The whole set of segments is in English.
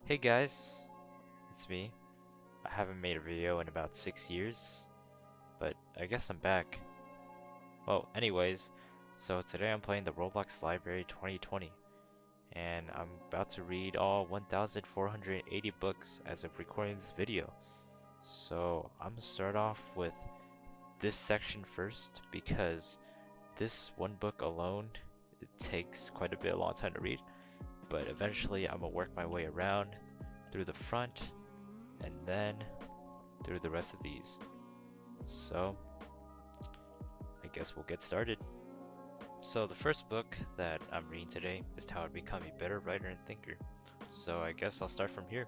Hey guys, it's me. I haven't made a video in about 6 years, but I guess I'm back. Well, anyways, so today I'm playing the Roblox Library 2020, and I'm about to read all 1,480 books as of recording this video. So I'm gonna start off with this section first because this one book alone, it takes quite a bit long time to read, but eventually I'm gonna work my way around through the front and then through the rest of these. So I guess we'll get started. So the first book that I'm reading today is How to Become a Better Writer and Thinker. So I guess I'll start from here.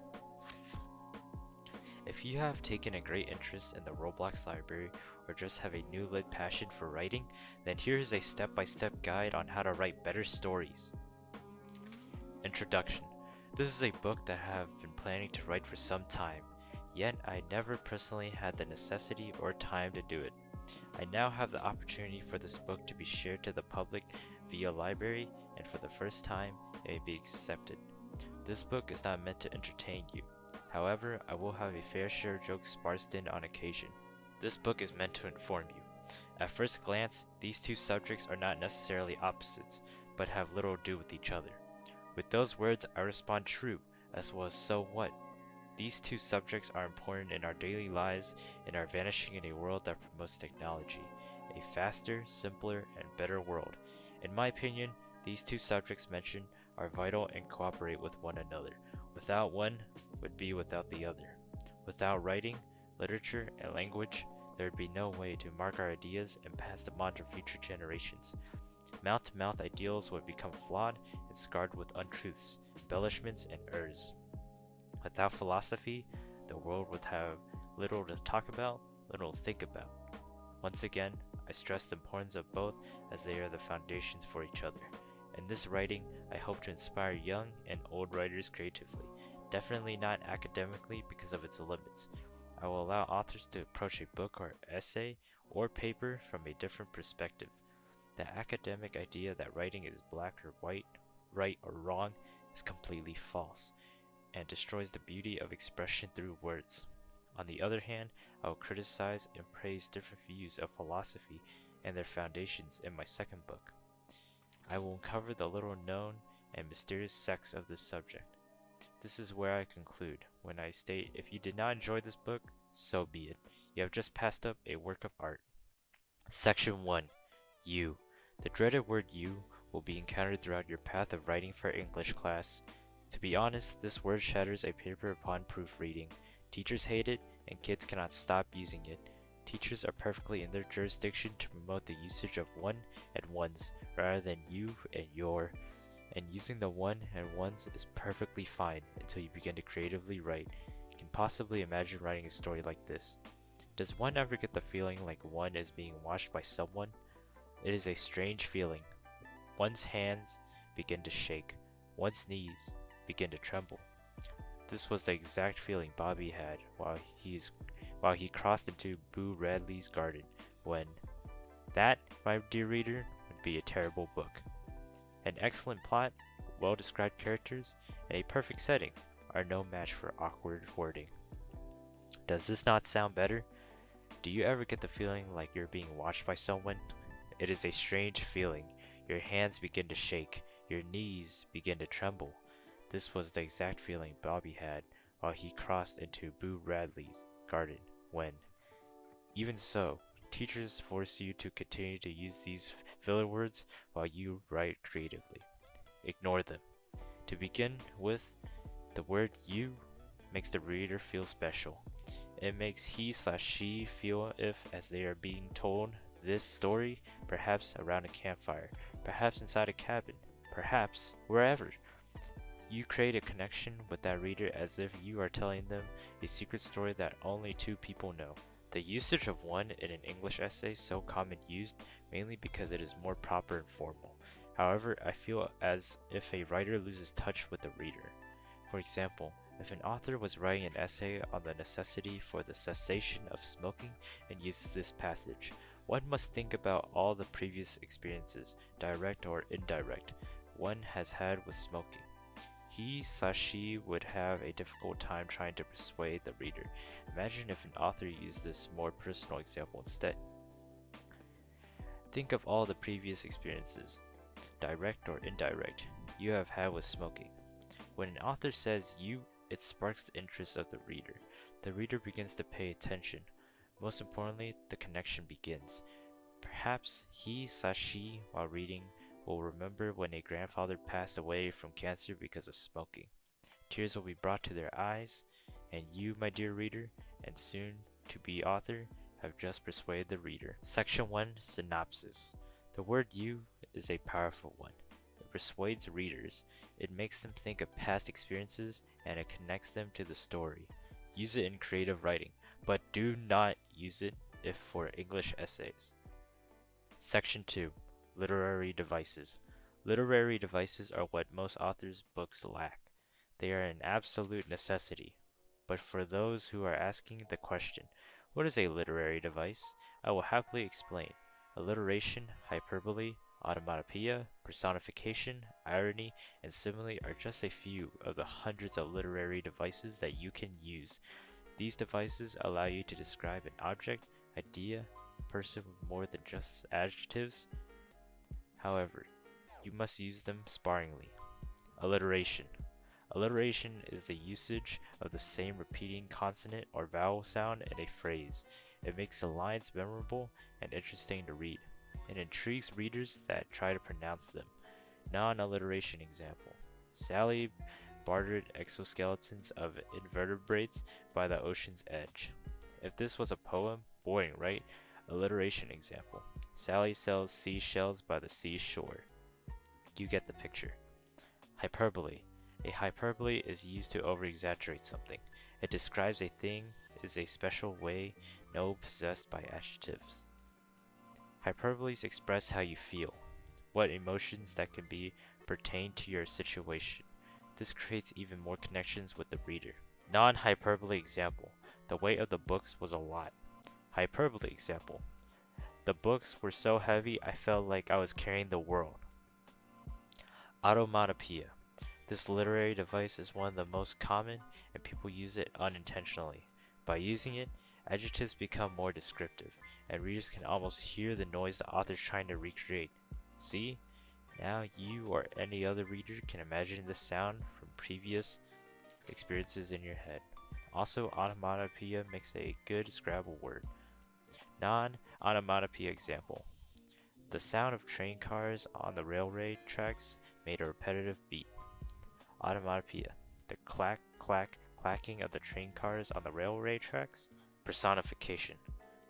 If you have taken a great interest in the Roblox library or just have a new lit passion for writing, then here's a step-by-step guide on how to write better stories. Introduction. This is a book that I have been planning to write for some time, yet I never personally had the necessity or time to do it. I now have the opportunity for this book to be shared to the public via library, and for the first time, it may be accepted. This book is not meant to entertain you. However, I will have a fair share of jokes sparsed in on occasion. This book is meant to inform you. At first glance, these two subjects are not necessarily opposites, but have little to do with each other. With those words, I respond true, as well as so what? These two subjects are important in our daily lives and are vanishing in a world that promotes technology, a faster, simpler, and better world. In my opinion, these two subjects mentioned are vital and cooperate with one another. Without one would be without the other. Without writing, literature, and language, there would be no way to mark our ideas and pass them on to future generations. Mouth-to-mouth ideals would become flawed and scarred with untruths, embellishments, and errors. Without philosophy, the world would have little to talk about, little to think about. Once again, I stress the importance of both as they are the foundations for each other. In this writing, I hope to inspire young and old writers creatively, definitely not academically because of its limits. I will allow authors to approach a book or essay or paper from a different perspective. The academic idea that writing is black or white, right or wrong, is completely false, and destroys the beauty of expression through words. On the other hand, I will criticize and praise different views of philosophy and their foundations in my second book. I will uncover the little known and mysterious sects of this subject. This is where I conclude, when I state if you did not enjoy this book, so be it. You have just passed up a work of art. Section 1. You. The dreaded word you will be encountered throughout your path of writing for English class. To be honest, this word shatters a paper upon proofreading. Teachers hate it, and kids cannot stop using it. Teachers are perfectly in their jurisdiction to promote the usage of one and ones rather than you and your, and using the one and ones is perfectly fine until you begin to creatively write. You can possibly imagine writing a story like this. Does one ever get the feeling like one is being watched by someone? It is a strange feeling. One's hands begin to shake. One's knees begin to tremble. This was the exact feeling Bobby had while he crossed into Boo Radley's garden when that, my dear reader, would be a terrible book. An excellent plot, well-described characters, and a perfect setting are no match for awkward wording. Does this not sound better? Do you ever get the feeling like you're being watched by someone? It is a strange feeling. Your hands begin to shake. Your knees begin to tremble. This was the exact feeling Bobby had while he crossed into Boo Radley's garden when. Even so, teachers force you to continue to use these filler words while you write creatively. Ignore them. To begin with, the word you makes the reader feel special. It makes he/she feel as they are being told this story, perhaps around a campfire, perhaps inside a cabin, perhaps wherever. You create a connection with that reader as if you are telling them a secret story that only two people know. The usage of one in an English essay is so common used mainly because it is more proper and formal. However, I feel as if a writer loses touch with the reader. For example, if an author was writing an essay on the necessity for the cessation of smoking and uses this passage, one must think about all the previous experiences, direct or indirect, one has had with smoking. He/she would have a difficult time trying to persuade the reader. Imagine if an author used this more personal example instead. Think of all the previous experiences, direct or indirect, you have had with smoking. When an author says you, it sparks the interest of the reader. The reader begins to pay attention. Most importantly, the connection begins. Perhaps he/she, while reading, will remember when a grandfather passed away from cancer because of smoking. Tears will be brought to their eyes, and you, my dear reader, and soon to be author, have just persuaded the reader. Section 1, Synopsis. The word you is a powerful one. It persuades readers. It makes them think of past experiences, and it connects them to the story. Use it in creative writing, but do not use it if for English essays. Section 2, Literary Devices. Literary devices are what most authors' books lack. They are an absolute necessity. But for those who are asking the question, what is a literary device? I will happily explain. Alliteration, hyperbole, onomatopoeia, personification, irony, and simile are just a few of the hundreds of literary devices that you can use. These devices allow you to describe an object, idea, person with more than just adjectives. However, you must use them sparingly. Alliteration. Alliteration is the usage of the same repeating consonant or vowel sound in a phrase. It makes the lines memorable and interesting to read, and intrigues readers that try to pronounce them. Non-alliteration example. Sally bartered exoskeletons of invertebrates by the ocean's edge. If this was a poem, boring, right? Alliteration example. Sally sells seashells by the seashore. You get the picture. Hyperbole. A hyperbole is used to over-exaggerate something. It describes a thing is a special way possessed by adjectives. Hyperboles express how you feel, what emotions that can be pertain to your situation. This creates even more connections with the reader. Non-hyperbole example. The weight of the books was a lot. Hyperbole example. The books were so heavy I felt like I was carrying the world. Onomatopoeia. This literary device is one of the most common, and people use it unintentionally. By using it, adjectives become more descriptive, and readers can almost hear the noise the author is trying to recreate. See? Now you or any other reader can imagine this sound from previous experiences in your head. Also, onomatopoeia makes a good Scrabble word. Non-onomatopoeia example. The sound of train cars on the railway tracks made a repetitive beat. Onomatopoeia. The clack, clack, clacking of the train cars on the railway tracks. Personification.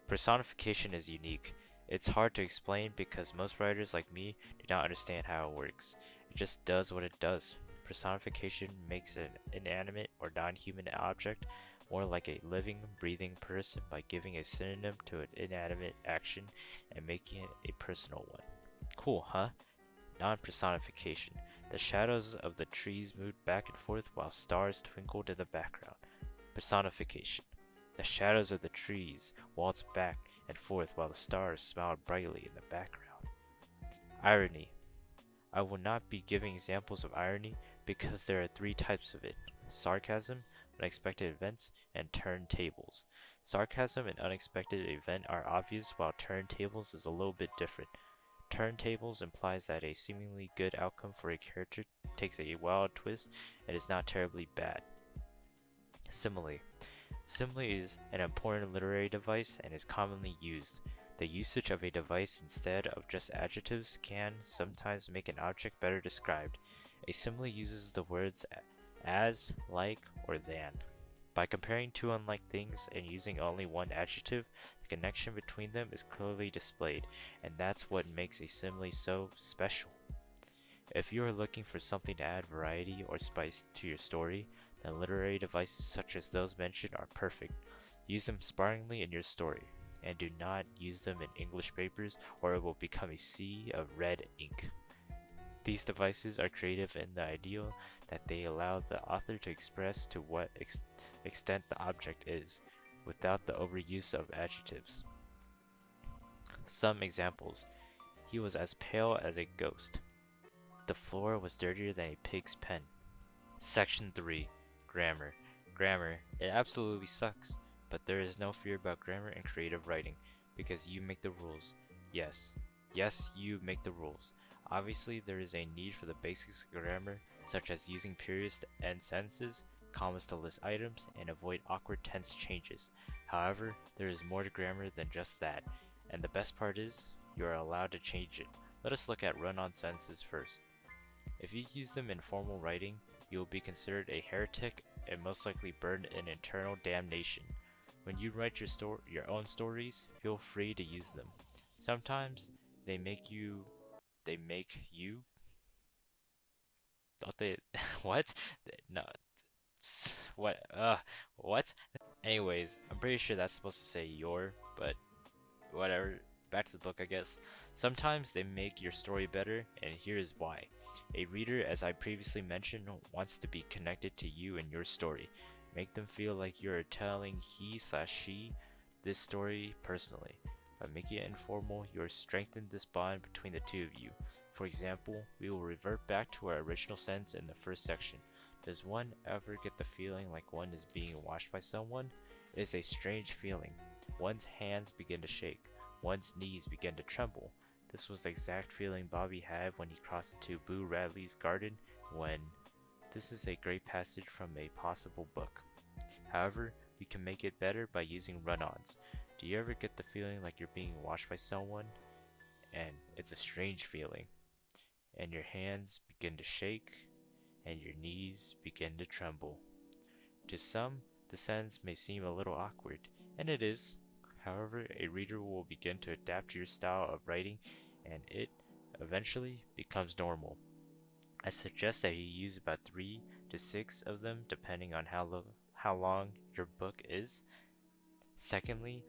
Personification is unique. It's hard to explain because most writers like me do not understand how it works. It just does what it does. Personification makes an inanimate or non-human object more like a living, breathing person by giving a synonym to an inanimate action and making it a personal one. Cool, huh? Non-personification. The shadows of the trees moved back and forth while stars twinkled in the background. Personification. The shadows of the trees waltzed back and forth while the stars smiled brightly in the background. Irony. I will not be giving examples of irony because there are 3 types of it: sarcasm, unexpected events, and turntables. Sarcasm and unexpected event are obvious, while turntables is a little bit different. Turntables implies that a seemingly good outcome for a character takes a wild twist and is not terribly bad. Simile. Simile is an important literary device and is commonly used. The usage of a device instead of just adjectives can sometimes make an object better described. A simile uses the words as, like, or than. By comparing 2 unlike things and using only one adjective, the connection between them is clearly displayed, and that's what makes a simile so special. If you are looking for something to add variety or spice to your story, then literary devices such as those mentioned are perfect. Use them sparingly in your story, and do not use them in English papers or it will become a sea of red ink. These devices are creative in the ideal that they allow the author to express to what extent the object is, without the overuse of adjectives. Some examples. He was as pale as a ghost. The floor was dirtier than a pig's pen. Section 3. Grammar. Grammar. It absolutely sucks, but there is no fear about grammar and creative writing, because you make the rules. Yes. Yes, you make the rules. Obviously, there is a need for the basics of grammar, such as using periods to end sentences, commas to list items, and avoid awkward tense changes. However, there is more to grammar than just that, and the best part is, you are allowed to change it. Let us look at run-on sentences first. If you use them in formal writing, you will be considered a heretic and most likely burned in eternal damnation. When you write your own stories, feel free to use them. Sometimes they make you thought they what? No. What? Anyways, I'm pretty sure that's supposed to say your, but whatever. Back to the book, I guess. Sometimes they make your story better, and here is why. A reader, as I previously mentioned, wants to be connected to you and your story. Make them feel like you're telling he/she this story personally. By making it informal, you are strengthening this bond between the two of you. For example, we will revert back to our original sentence in the first section. Does one ever get the feeling like one is being watched by someone? It is a strange feeling. One's hands begin to shake. One's knees begin to tremble. This was the exact feeling Bobby had when he crossed into Boo Radley's garden when... This is a great passage from a possible book. However, we can make it better by using run-ons. Do you ever get the feeling like you're being watched by someone? And it's a strange feeling. And your hands begin to shake, and your knees begin to tremble. To some, the sentence may seem a little awkward, and it is. However, a reader will begin to adapt to your style of writing, and it eventually becomes normal. I suggest that you use about 3 to 6 of them depending on how long your book is. Secondly,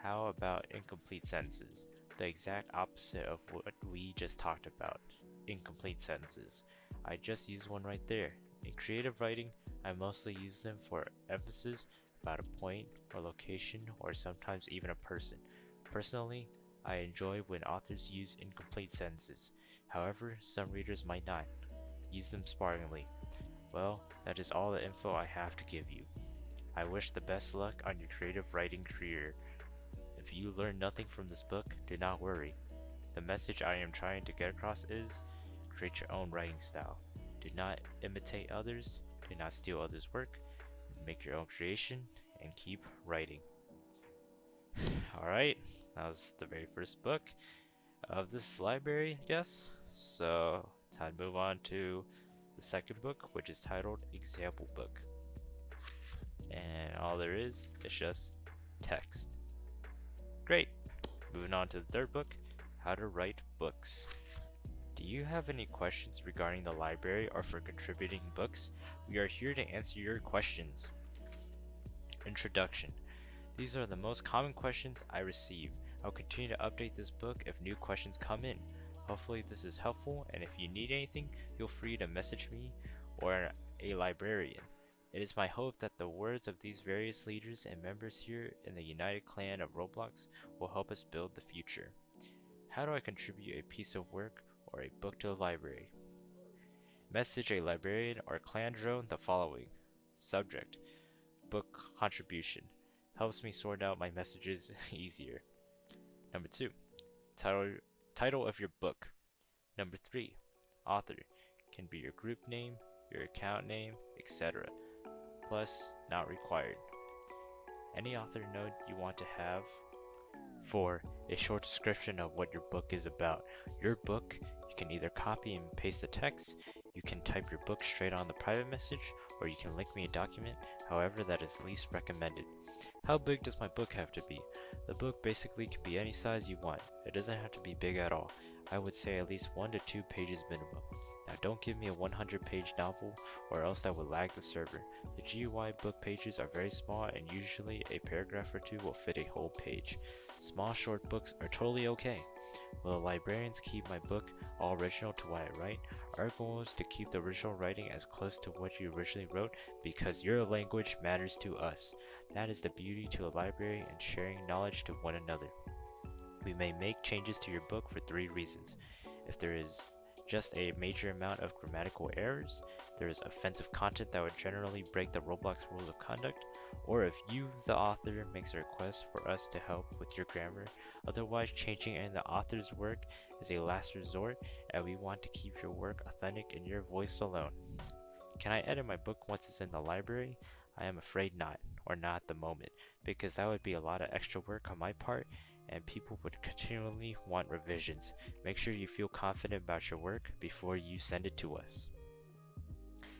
how about incomplete sentences? The exact opposite of what we just talked about. Incomplete sentences. I just used one right there. In creative writing, I mostly use them for emphasis about a point or location or sometimes even a person. Personally, I enjoy when authors use incomplete sentences. However, some readers might not. Use them sparingly. Well, that is all the info I have to give you. I wish the best luck on your creative writing career. If you learn nothing from this book, do not worry. The message I am trying to get across is, create your own writing style. Do not imitate others, do not steal others' work, make your own creation, and keep writing. Alright, that was the very first book of this library, I guess. So, time to move on to the second book, which is titled Example Book. And all there is just text. Great! Moving on to the third book, How to Write Books. Do you have any questions regarding the library or for contributing books? We are here to answer your questions. Introduction. These are the most common questions I receive. I'll continue to update this book if new questions come in. Hopefully this is helpful, and if you need anything, feel free to message me or a librarian. It is my hope that the words of these various leaders and members here in the United Clan of Roblox will help us build the future. How do I contribute a piece of work or a book to the library? Message a librarian or clan drone the following. Subject: book contribution. Helps me sort out my messages easier. Number 2. Title of your book. Number 3. Author. Can be your group name, your account name, etc. Plus, not required. Any author note you want to have. 4. A short description of what your book is about. Your book, you can either copy and paste the text, you can type your book straight on the private message, or you can link me a document, however that is least recommended. How big does my book have to be? The book basically can be any size you want. It doesn't have to be big at all. I would say at least 1 to 2 pages minimum. Now don't give me a 100-page novel or else that would lag the server. The GUI book pages are very small and usually a paragraph or 2 will fit a whole page. Small short books are totally okay. Will the librarians keep my book all original to what I write? Our goal is to keep the original writing as close to what you originally wrote because your language matters to us. That is the beauty to a library and sharing knowledge to one another. We may make changes to your book for 3 reasons. If there is just a major amount of grammatical errors, there is offensive content that would generally break the Roblox rules of conduct, or if you, the author, makes a request for us to help with your grammar. Otherwise, changing in the author's work is a last resort, and we want to keep your work authentic in your voice alone. Can I edit my book once it's in the library? I am afraid not, or not at the moment, because that would be a lot of extra work on my part, and people would continually want revisions. Make sure you feel confident about your work before you send it to us.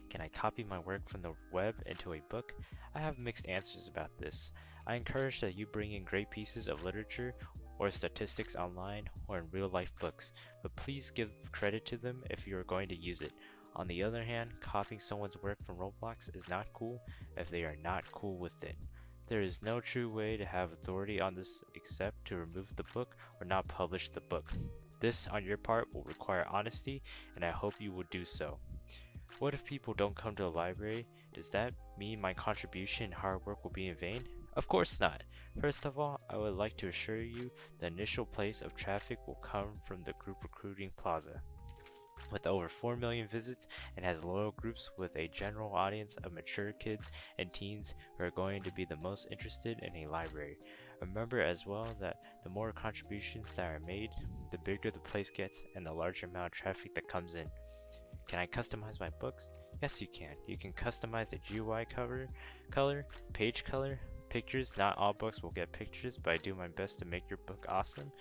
Can I copy my work from the web into a book? I have mixed answers about this. I encourage that you bring in great pieces of literature or statistics online or in real life books, but please give credit to them if you are going to use it. On the other hand, copying someone's work from Roblox is not cool if they are not cool with it. There is no true way to have authority on this except to remove the book or not publish the book. This, on your part, will require honesty, and I hope you will do so. What if people don't come to the library? Does that mean my contribution and hard work will be in vain? Of course not. First of all, I would like to assure you the initial place of traffic will come from the group recruiting plaza. With over 4 million visits, and has loyal groups with a general audience of mature kids and teens who are going to be the most interested in a library. Remember as well that the more contributions that are made, the bigger the place gets and the larger amount of traffic that comes in. Can I customize my books? Yes, you can. You can customize the GUI color, page color, pictures. Not all books will get pictures, but I do my best to make your book awesome.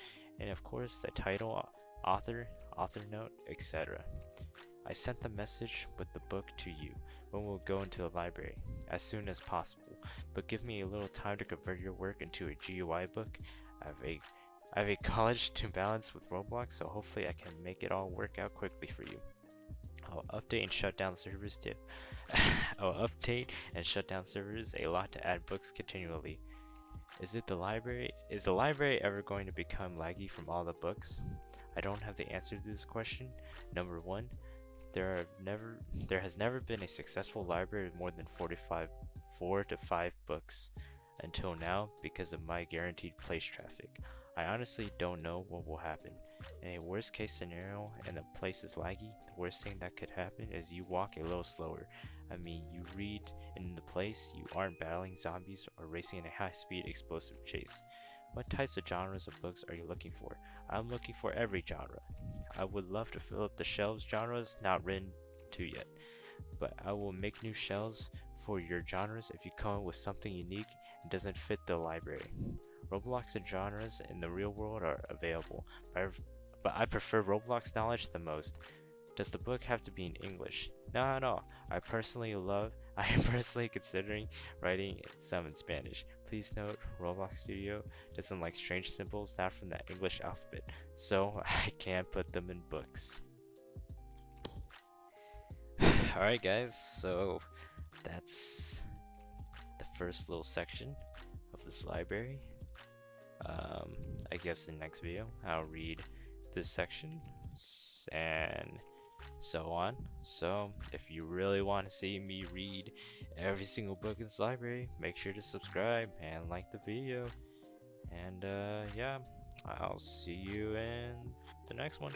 And of course, the title, author note, etc. I sent the message with the book to you when we'll go into the library as soon as possible, but give me a little time to convert your work into a GUI book. I have a college to balance with Roblox, so hopefully I can make it all work out quickly for you. I'll update and shut down servers too. I'll update and shut down servers a lot to add books continually. Is the library ever going to become laggy from all the books? I don't have the answer to this question. Number one, there has never been a successful library with more than 4 to 5 books until now because of my guaranteed place traffic. I honestly don't know what will happen. In a worst case scenario and the place is laggy, the worst thing that could happen is you walk a little slower. I mean, you read in the place, you aren't battling zombies or racing in a high-speed explosive chase. What types of genres of books are you looking for? I'm looking for every genre. I would love to fill up the shelves genres not written to yet, but I will make new shelves for your genres if you come up with something unique and doesn't fit the library. Roblox and genres in the real world are available, but I prefer Roblox knowledge the most. Does the book have to be in English? Not at all. I am personally considering writing some in Spanish. Please note, Roblox Studio doesn't like strange symbols not from the English alphabet, so I can't put them in books. Alright guys, so that's the first little section of this library. I guess in the next video I'll read this section and so on. So if you really want to see me read every single book in this library, make sure to subscribe and like the video. And yeah, I'll see you in the next one.